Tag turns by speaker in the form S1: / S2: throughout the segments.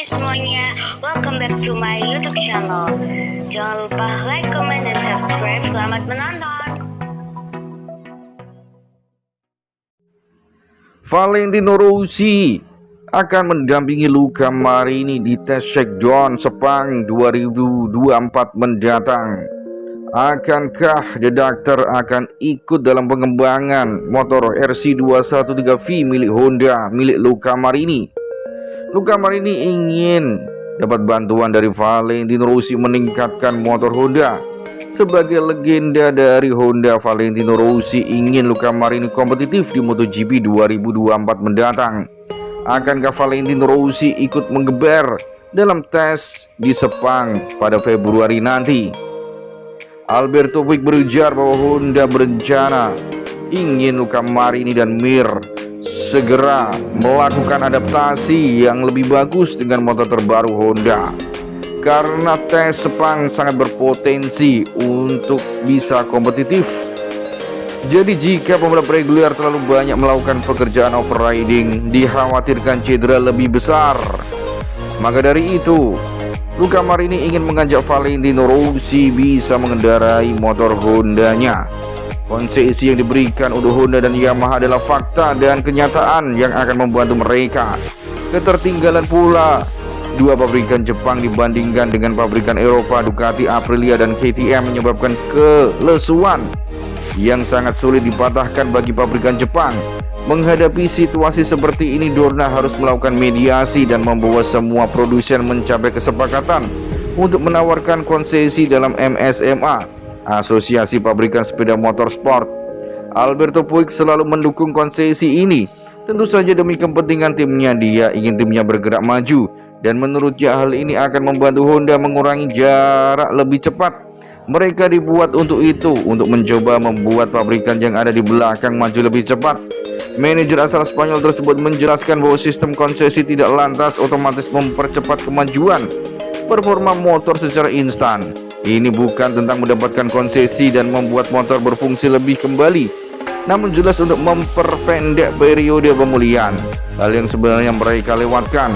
S1: semuanya, welcome back to my YouTube channel. Jangan lupa like, comment, dan subscribe. Selamat menonton.
S2: Valentino Rossi akan mendampingi Luca Marini di tes shakedown Sepang 2024 mendatang. Akankah The Doctor akan ikut dalam pengembangan motor RC213V milik Honda milik Luca Marini? Luca Marini ingin dapat bantuan dari Valentino Rossi meningkatkan motor Honda. Sebagai legenda dari Honda, Valentino Rossi ingin Luca Marini kompetitif di MotoGP 2024 mendatang. Akankah Valentino Rossi ikut menggeber dalam tes di Sepang pada Februari nanti? Alberto Puig berujar bahwa Honda berencana ingin Luca Marini dan Mir segera melakukan adaptasi yang lebih bagus dengan motor terbaru Honda, karena tes Sepang sangat berpotensi untuk bisa kompetitif. Jadi jika pembalap reguler terlalu banyak melakukan pekerjaan overriding, dikhawatirkan cedera lebih besar. Maka dari itu, Luca Marini ingin mengajak Valentino Rossi bisa mengendarai motor Hondanya. Konsesi yang diberikan untuk Honda dan Yamaha adalah fakta dan kenyataan yang akan membantu mereka. Ketertinggalan pula dua pabrikan Jepang dibandingkan dengan pabrikan Eropa, Ducati, Aprilia, dan KTM menyebabkan kelesuan yang sangat sulit dipatahkan bagi pabrikan Jepang. Menghadapi situasi seperti ini, Dorna harus melakukan mediasi dan membawa semua produsen mencapai kesepakatan untuk menawarkan konsesi dalam MSMA, Asosiasi Pabrikan Sepeda Motor Sport. Alberto Puig selalu mendukung konsesi ini, tentu saja demi kepentingan timnya. Dia ingin timnya bergerak maju, dan menurutnya hal ini akan membantu Honda mengurangi jarak lebih cepat. Mereka dibuat untuk itu, untuk mencoba membuat pabrikan yang ada di belakang maju lebih cepat. Manajer asal Spanyol tersebut menjelaskan bahwa sistem konsesi tidak lantas otomatis mempercepat kemajuan performa motor secara instan. Ini bukan tentang mendapatkan konsesi dan membuat motor berfungsi lebih kembali, namun jelas untuk memperpendek periode pemulihan, hal yang sebenarnya mereka lewatkan.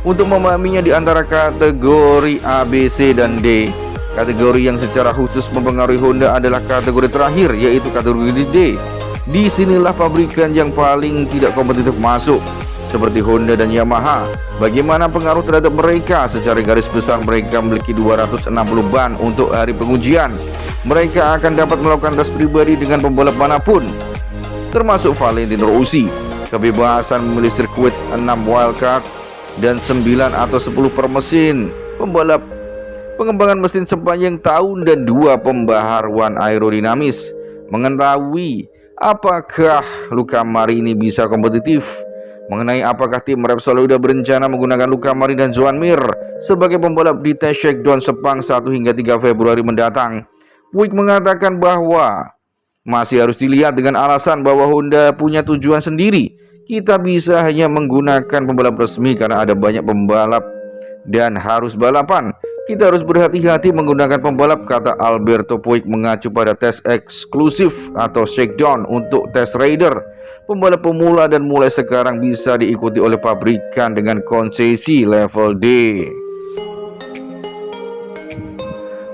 S2: Untuk memahaminya di antara kategori A, B, C, dan D, kategori yang secara khusus mempengaruhi Honda adalah kategori terakhir, yaitu kategori D. Disinilah pabrikan yang paling tidak kompetitif masuk, seperti Honda dan Yamaha. Bagaimana pengaruh terhadap mereka? Secara garis besar, mereka memiliki 260 ban untuk hari pengujian. Mereka akan dapat melakukan tes pribadi dengan pembalap manapun, termasuk Valentino Rossi. Kebebasan memilih sirkuit 6 wildcard dan 9 atau 10 per mesin pembalap, pengembangan mesin sepanjang tahun, dan 2 pembaharuan aerodinamis. Mengetahui apakah Luca Marini bisa kompetitif, mengenai apakah tim Repsol sudah berencana menggunakan Luca Marini dan Joan Mir sebagai pembalap di tes shakedown Sepang 1 hingga 3 Februari mendatang, Puig mengatakan bahwa masih harus dilihat dengan alasan bahwa Honda punya tujuan sendiri. Kita bisa hanya menggunakan pembalap resmi karena ada banyak pembalap dan harus balapan. Kita harus berhati-hati menggunakan pembalap, kata Alberto Puig mengacu pada tes eksklusif atau shakedown untuk tes rider pembalap pemula dan mulai sekarang bisa diikuti oleh pabrikan dengan konsesi level D.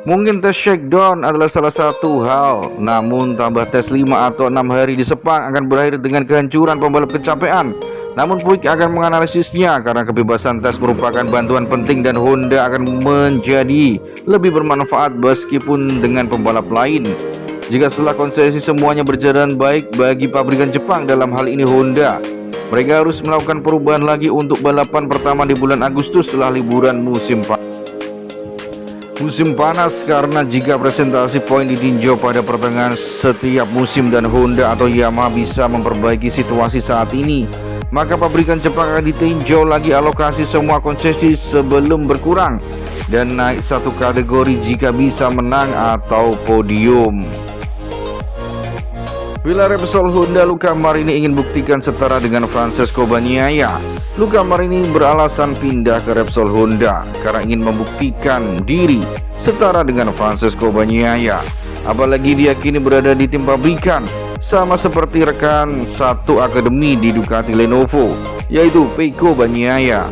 S2: Mungkin tes shakedown adalah salah satu hal, namun tambah tes 5 atau 6 hari di Sepang akan berakhir dengan kehancuran pembalap kecapean. Namun Puig akan menganalisisnya karena kebebasan tes merupakan bantuan penting dan Honda akan menjadi lebih bermanfaat meskipun dengan pembalap lain. Jika setelah konsesi semuanya berjalan baik bagi pabrikan Jepang, dalam hal ini Honda, mereka harus melakukan perubahan lagi untuk balapan pertama di bulan Agustus setelah liburan musim panas, karena jika presentasi poin ditinjau pada pertengahan setiap musim dan Honda atau Yamaha bisa memperbaiki situasi saat ini, maka pabrikan Jepang akan ditinjau lagi alokasi semua konsesi sebelum berkurang dan naik satu kategori jika bisa menang atau podium. Bila Repsol Honda, Luca Marini ingin buktikan setara dengan Francesco Bagnaia. Luca Marini beralasan pindah ke Repsol Honda karena ingin membuktikan diri setara dengan Francesco Bagnaia. Apalagi dia kini berada di tim pabrikan, sama seperti rekan satu akademi di Ducati Lenovo, yaitu Pecco Bagnaia.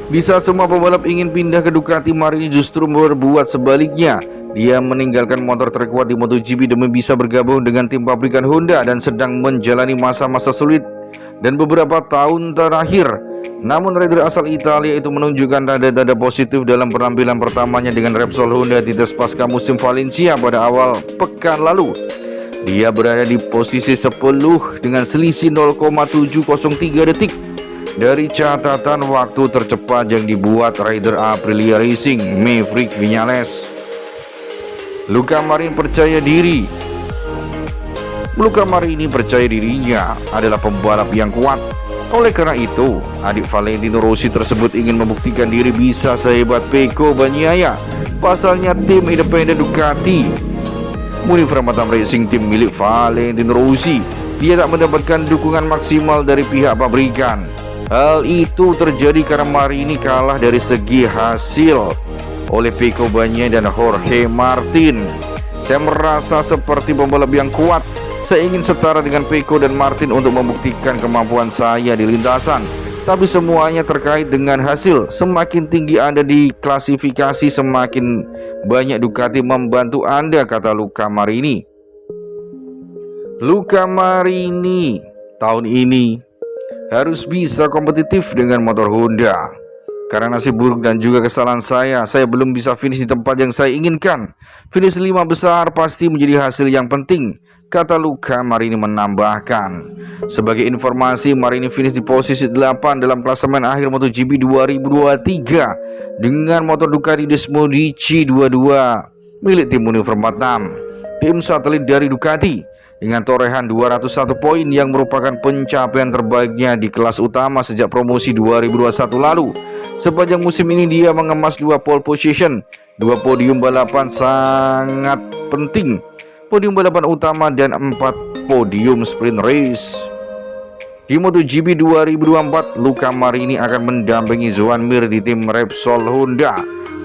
S2: Di saat semua pembalap ingin pindah ke Ducati, Marini justru berbuat sebaliknya. Dia meninggalkan motor terkuat di MotoGP demi bisa bergabung dengan tim pabrikan Honda dan sedang menjalani masa-masa sulit dan beberapa tahun terakhir. Namun rider asal Italia itu menunjukkan tanda-tanda positif dalam penampilan pertamanya dengan Repsol Honda di tes pasca musim Valencia pada awal pekan lalu. Dia berada di posisi 10 dengan selisih 0,703 detik dari catatan waktu tercepat yang dibuat rider Aprilia Racing, Maverick Viñales. Luca Marini percaya diri. Luca Marini percaya dirinya adalah pembalap yang kuat. Oleh karena itu, adik Valentino Rossi tersebut ingin membuktikan diri bisa sehebat Pecco Bagnaia. Pasalnya tim independen Ducati, Universal Matam Racing, tim milik Valentino Rossi, dia tak mendapatkan dukungan maksimal dari pihak pabrikan. Hal itu terjadi karena Marini kalah dari segi hasil oleh Pecco Bagnaia dan Jorge Martin. Saya merasa seperti pembalap yang kuat. Saya ingin setara dengan Pecco dan Martin untuk membuktikan kemampuan saya di lintasan. Tapi semuanya terkait dengan hasil. Semakin tinggi Anda di klasifikasi, semakin banyak Ducati membantu Anda, kata Luca Marini. Luca Marini tahun ini harus bisa kompetitif dengan motor Honda. Karena nasib buruk dan juga kesalahan saya belum bisa finish di tempat yang saya inginkan. Finish 5 besar pasti menjadi hasil yang penting, kata Luca Marini menambahkan. Sebagai informasi, Marini finish di posisi 8 dalam klasemen akhir MotoGP 2023 dengan motor Ducati Desmodici 22 milik tim Universal Matam, tim satelit dari Ducati, dengan torehan 201 poin yang merupakan pencapaian terbaiknya di kelas utama sejak promosi 2021 lalu. Sepanjang musim ini dia mengemas 2 pole position, 2 podium balapan sangat penting, podium balapan utama dan 4 podium sprint race. Di MotoGP 2024, Luca Marini akan mendampingi Joan Mir di tim Repsol Honda.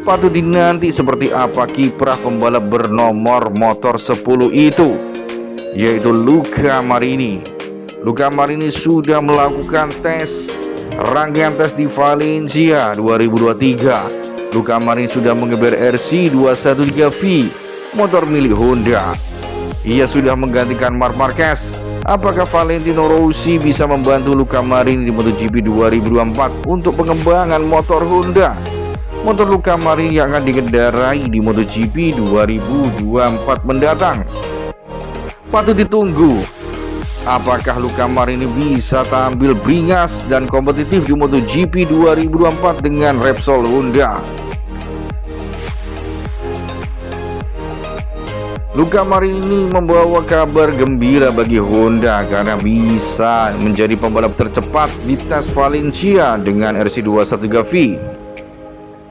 S2: Patut dinanti seperti apa kiprah pembalap bernomor motor 10 itu, yaitu Luca Marini. Luca Marini sudah melakukan rangkaian tes di Valencia 2023. Luca Marini sudah mengeber RC213V, motor milik Honda. Ia sudah menggantikan Marc Marquez. Apakah Valentino Rossi bisa membantu Luca Marini di MotoGP 2024 untuk pengembangan motor Honda? Motor Luca Marini yang akan dikendarai di MotoGP 2024 mendatang patut ditunggu. Apakah Luca Marini bisa tampil beringas dan kompetitif di MotoGP 2024 dengan Repsol Honda? Luca Marini membawa kabar gembira bagi Honda karena bisa menjadi pembalap tercepat di tes Valencia dengan RC213V.